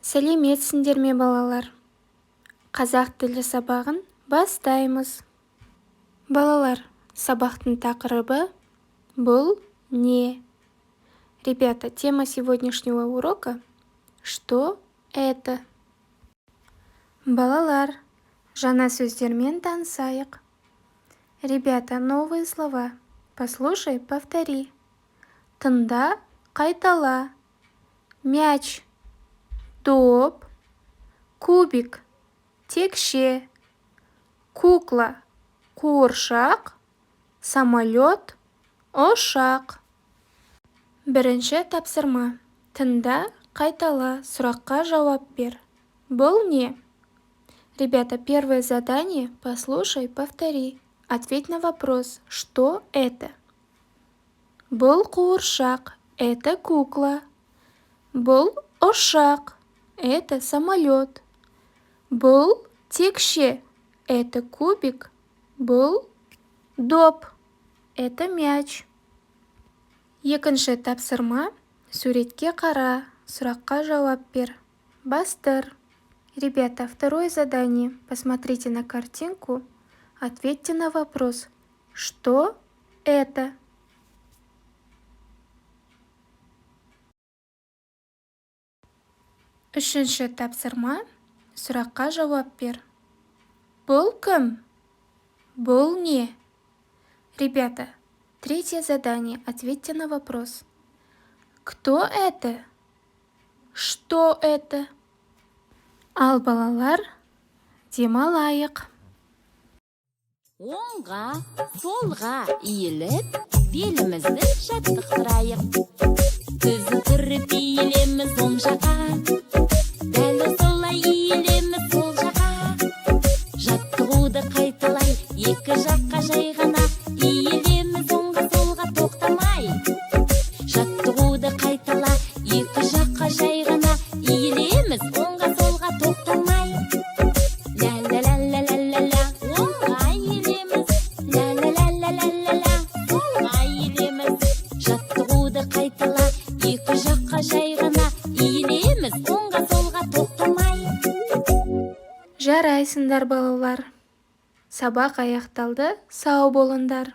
Сәлеметсіңдер ме балалар? Қазақ тілі сабағын бастаймыз. Балалар, сабақтың тақырыбы бұл не? Ребята, тема сегодняшнего урока – что это? Балалар, жаңа сөздермен танысайық. Ребята, новые слова. Послушай, повтори. Тыңда, қайтала. Мяч, доп, кубик, текше, кукла, қуыршақ, самолет, ұшақ. Бірінші тапсырма. Тыңда, қайтала, сұраққа жауап бер. Бұл не? Ребята, первое задание – послушай, повтори. Ответь на вопрос, что это? Бұл қуыршақ, это кукла. Бұл ұшақ, это самолет. Бұл текше, это кубик. Бұл доп, это мяч. Екінші тапсырма. Суретке қара, сұраққа жауап бер. Бастыр. Ребята, второе задание. Посмотрите на картинку. Ответьте на вопрос, что это? Үшінші тапсырма. Сұраққа жауап бер. Бұл кім? Бұл не? Ребята, третье задание. Ответьте на вопрос. Кто это? Что это? Ал балалар, демалайық. Оңға, солға иіліп, белімізді жаттықтырайық. Түзу тұрып иілеміз оң жаққа, дәл солай иілеміз сол жаққа. Жаттығуды қайталай, екі жаққа жай ғана, иілеміз оңға солға тоқтамай. Жаттығуды қайтала, екі жаққа жай ғана, иілеміз оңға солға тоқтамай. Ля-ля-ля-ля-ля-ля-ля, оңға иілеміз, ля-ля-ля-ля-ля-ля-ля, солға иілеміз. Жаттығуды қайтала, екі жаққа жай ғана, иілеміз оңға солға тоқтамай. Жарайсыңдар балалар. Сабақ аяқталды, сау болыңдар.